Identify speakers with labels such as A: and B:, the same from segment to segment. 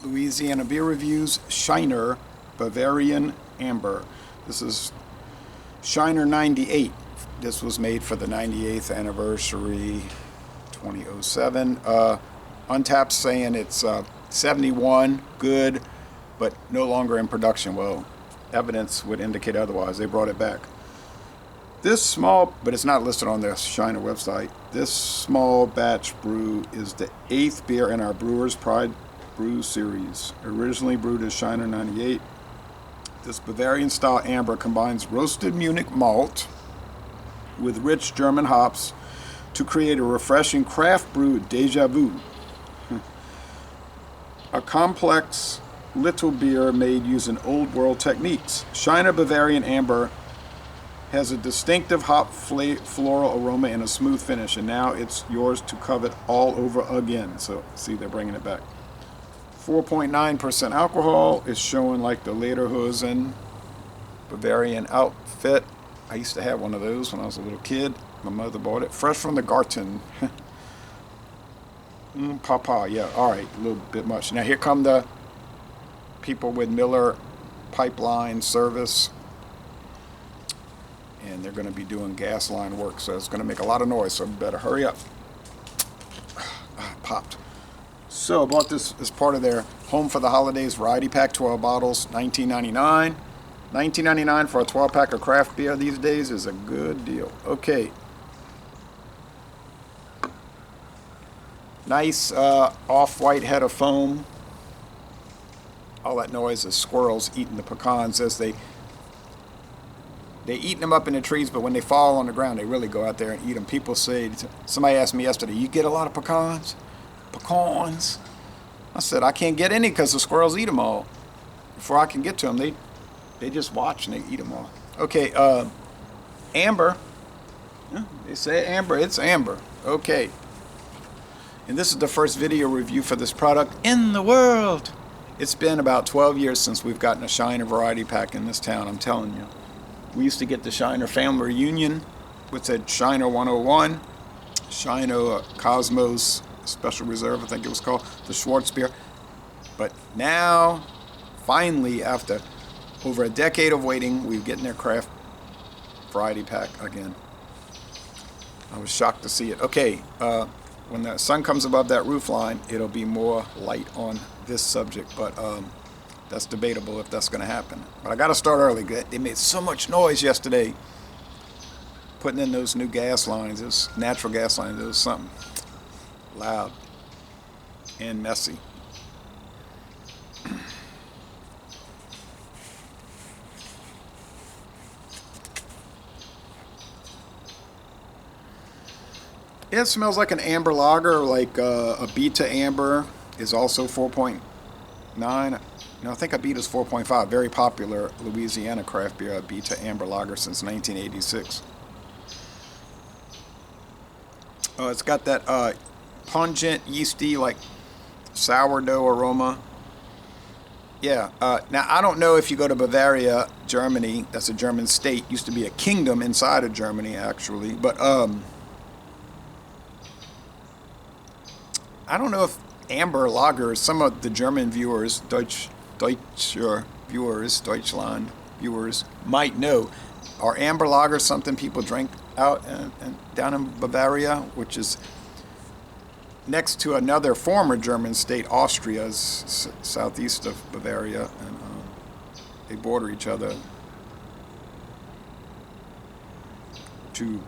A: Louisiana Beer Reviews, Shiner Bavarian Amber. This is Shiner 98. This was made for the 98th anniversary, 2007. Untapped saying it's 71, good, but no longer in production. Well, evidence would indicate otherwise. They brought it back. This small, but it's not listed on the Shiner website. This small batch brew is the 8th beer in our Brewer's Pride Brew series. Originally brewed as Shiner 98. This Bavarian-style amber combines roasted Munich malt with rich German hops to create a refreshing craft brew deja vu. A complex little beer made using old world techniques. Shiner Bavarian Amber has a distinctive hop floral aroma and a smooth finish, and now it's yours to covet all over again. So see, they're bringing it back. 4.9% alcohol is showing like the Lederhosen Bavarian outfit. I used to have one of those when I was a little kid. My mother bought it fresh from the garden. Papa, yeah, all right, a little bit much. Now here come the people with Miller Pipeline Service, and they're going to be doing gas line work, so it's going to make a lot of noise, so we better hurry up. Popped. So I bought this as part of their Home for the Holidays variety pack, 12 bottles, $19.99. $19.99 for a 12-pack of craft beer these days is a good deal. Okay. Nice off-white head of foam. All that noise is squirrels eating the pecans as they eating them up in the trees, but when they fall on the ground, they really go out there and eat them. People say, somebody asked me yesterday, you get a lot of pecans? Pecans? I said, I can't get any because the squirrels eat them all. Before I can get to them, they just watch and they eat them all. Okay, amber. Yeah, they say amber, it's amber. Okay. And this is the first video review for this product in the world. It's been about 12 years since we've gotten a Shiner variety pack in this town, I'm telling you. We used to get the Shiner Family Reunion, which said Shiner 101, Shiner Cosmos Special Reserve, I think it was called, the Schwartz beer. But now, finally, after over a decade of waiting, we're getting their craft variety pack again. I was shocked to see it. Okay, when the sun comes above that roof line, it'll be more light on this subject, but that's debatable if that's going to happen. But I got to start early. They made so much noise yesterday putting in those new gas lines, those natural gas lines. It was something loud and messy. It smells like an amber lager, like a Beta Amber is also 4.9. No, I think a Beta is 4.5. Very popular Louisiana craft beer, a Beta Amber lager since 1986. Oh, it's got that pungent, yeasty, like sourdough aroma. Yeah. Now, I don't know if you go to Bavaria, Germany, that's a German state, used to be a kingdom inside of Germany, actually, but I don't know if amber lagers, some of the German viewers, Deutschland viewers might know. Are amber lagers something people drink out and down in Bavaria, which is next to another former German state, Austria, is southeast of Bavaria, and they border each other. Two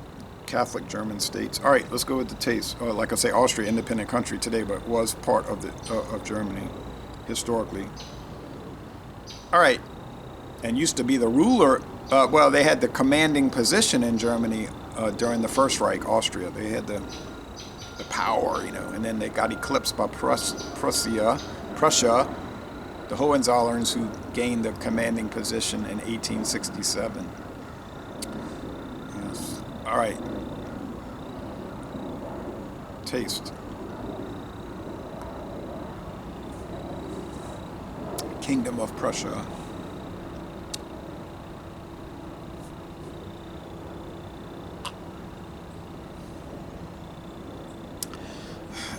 A: Catholic German states. All right, let's go with the taste. Like I say, Austria, independent country today, but was part of of Germany historically. All right, and used to be the ruler. Well, they had the commanding position in Germany during the First Reich. Austria, they had the power, you know, and then they got eclipsed by Prussia, the Hohenzollerns, who gained the commanding position in 1867. Yes. All right. Taste. Kingdom of Prussia.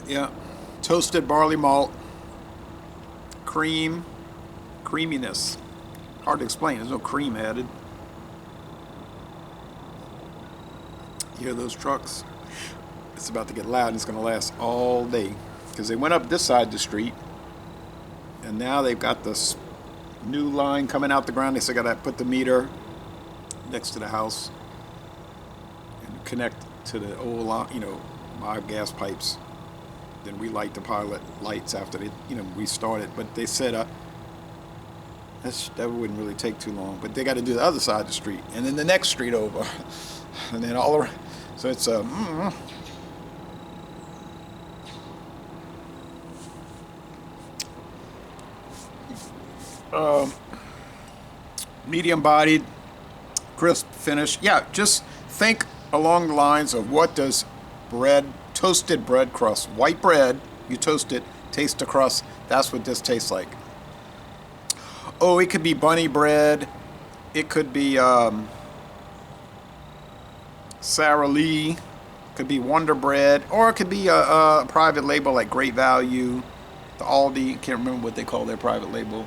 A: Yeah, toasted barley malt, creaminess. Hard to explain. There's no cream added. You hear those trucks? It's about to get loud, and it's going to last all day. Because they went up this side of the street, and now they've got this new line coming out the ground. They still got to put the meter next to the house and connect to the old line, my gas pipes. Then relight the pilot lights after they, restart it. But they said that wouldn't really take too long. But they got to do the other side of the street, and then the next street over, and then all around. So it's medium-bodied, crisp finish. Yeah, just think along the lines of what does toasted bread crust, white bread, you toast it, taste the crust. That's what this tastes like. Oh, it could be bunny bread. It could be Sara Lee. Could be Wonder Bread, or it could be a private label like Great Value, the Aldi. Can't remember what they call their private label.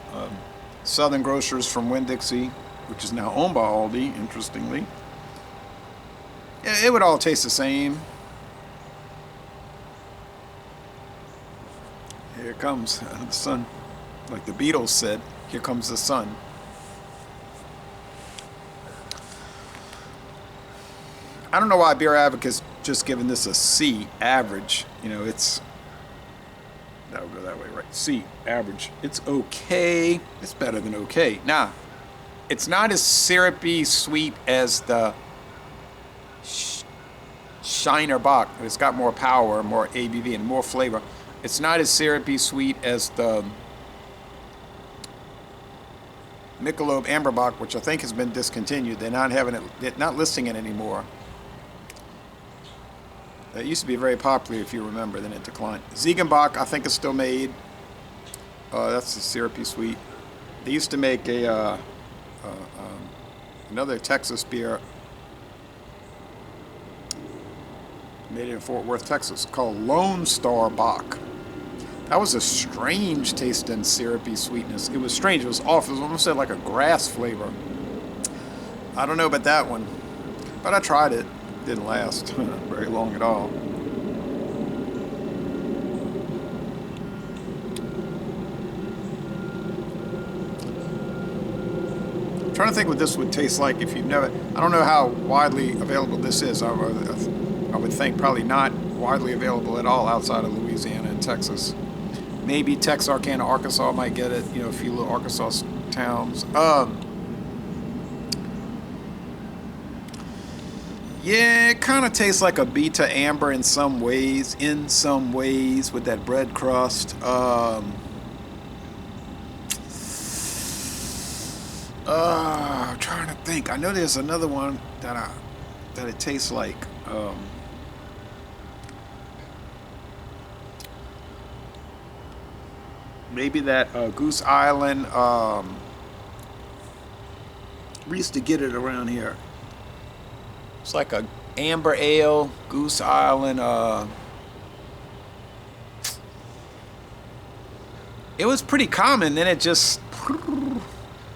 A: Southern Grocers from Winn-Dixie, which is now owned by Aldi, interestingly. It would all taste the same. Here comes the sun. Like the Beatles said, here comes the sun. I don't know why Beer Advocate's just giving this a C, average. It's... That'll go that way, right? C, average. It's okay. It's better than okay. Now, it's not as syrupy sweet as the Shiner Bock. It's got more power, more ABV, and more flavor. It's not as syrupy sweet as the Michelob Amber Bock, which I think has been discontinued. They're not listing it anymore. It used to be very popular, if you remember, then it declined. Ziegenbock, I think, is still made. That's the syrupy sweet. They used to make another Texas beer made in Fort Worth, Texas, called Lone Star Bock. That was a strange taste and syrupy sweetness. It was strange. It was off. It was almost like a grass flavor. I don't know about that one, but I tried it. Didn't last very long at all. I'm trying to think what this would taste like if you've never... I don't know how widely available this is. I would think probably not widely available at all outside of Louisiana and Texas. Maybe Texarkana, Arkansas might get it. A few little Arkansas towns. Yeah, it kind of tastes like a Beta Amber in some ways, with that bread crust. I'm trying to think. I know there's another one that it tastes like. Maybe that Goose Island. We used to get it around here. It's like a amber ale, Goose Island. It was pretty common. Then it just...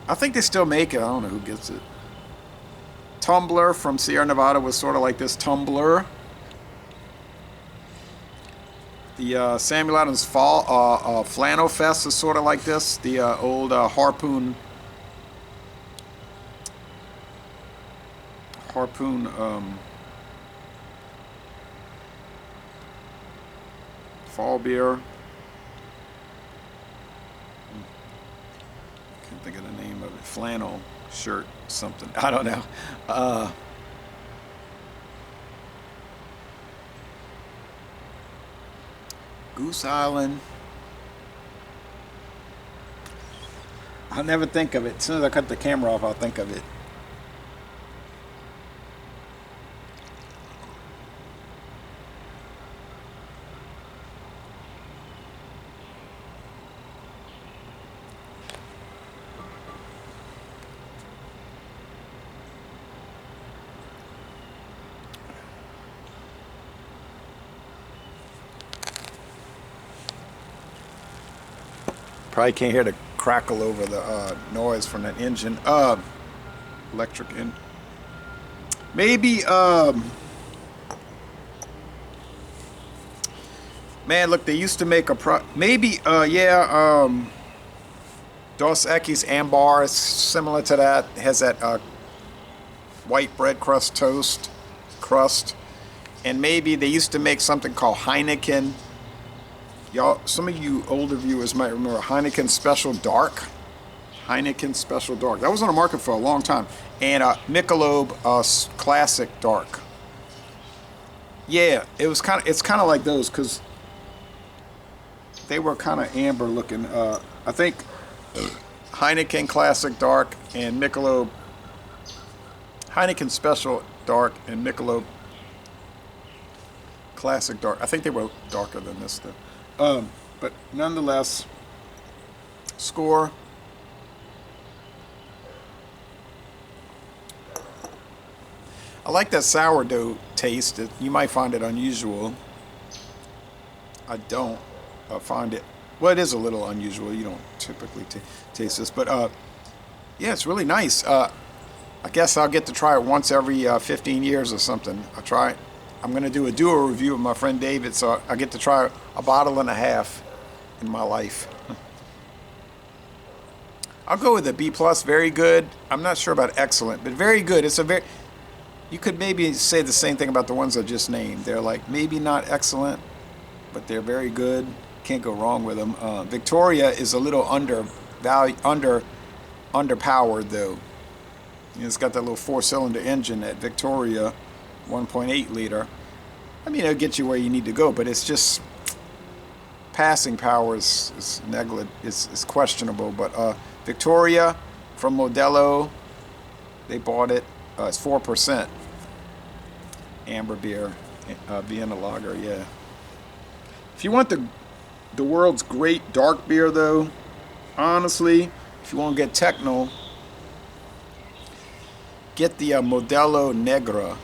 A: I think they still make it. I don't know who gets it. Tumbler from Sierra Nevada was sort of like this tumbler. The Samuel Adams Flannel Fest is sort of like this. The old Harpoon fall beer. Can't think of the name of it. Flannel shirt, something. I don't know. Goose Island. I'll never think of it. As soon as I cut the camera off, I'll think of it. Probably can't hear the crackle over the noise from that engine. Electric in. Maybe, man, look, they used to make a Dos Equis Ambar is similar to that. It has that white bread crust crust. And maybe they used to make something called Heineken. Y'all, some of you older viewers might remember Heineken Special Dark. Heineken Special Dark. That was on the market for a long time. And Michelob Classic Dark. Yeah, it's kind of like those because they were kind of amber looking. I think Heineken Classic Dark and Michelob. Heineken Special Dark and Michelob Classic Dark. I think they were darker than this though. But nonetheless, score. I like that sourdough taste. You might find it unusual. I don't find it. Well, it is a little unusual. You don't typically taste this, but yeah, it's really nice. I guess I'll get to try it once every 15 years or something. I'll try it. I'm going to do a duo review with my friend David, so I get to try a bottle and a half in my life. I'll go with a B+, very good. I'm not sure about excellent, but very good. It's a very... You could maybe say the same thing about the ones I just named. They're like maybe not excellent, but they're very good. Can't go wrong with them. Victoria is a little underpowered though. It's got that little 4-cylinder engine at Victoria, 1.8 liter. I mean, it'll get you where you need to go, but it's just passing power is negligent. It's questionable. But Victoria from Modelo, they bought it. It's 4% amber beer, Vienna lager. Yeah. If you want the world's great dark beer, though, honestly, if you want to get techno, get the Modelo Negra.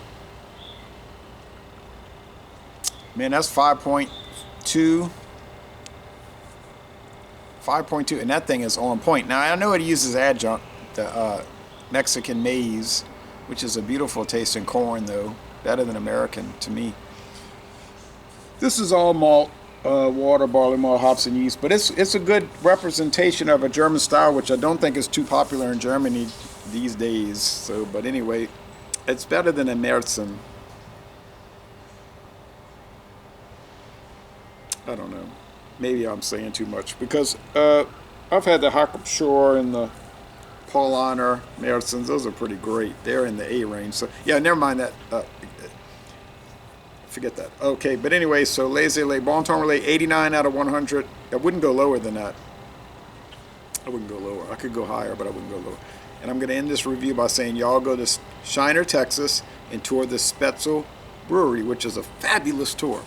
A: Man, that's 5.2. 5.2, and that thing is on point. Now, I know it uses adjunct, the Mexican maize, which is a beautiful tasting corn, though. Better than American, to me. This is all malt, water, barley malt, hops, and yeast. But it's a good representation of a German style, which I don't think is too popular in Germany these days. So, but anyway, it's better than a Märzen. I don't know. Maybe I'm saying too much. Because I've had the Jakob Shore and the Paulaner Märzens. Those are pretty great. They're in the A range. So, yeah, never mind that. Forget that. Okay, but anyway, so Les Bon Ton Relais, 89 out of 100. I wouldn't go lower than that. I wouldn't go lower. I could go higher, but I wouldn't go lower. And I'm going to end this review by saying y'all go to Shiner, Texas, and tour the Spetzel Brewery, which is a fabulous tour.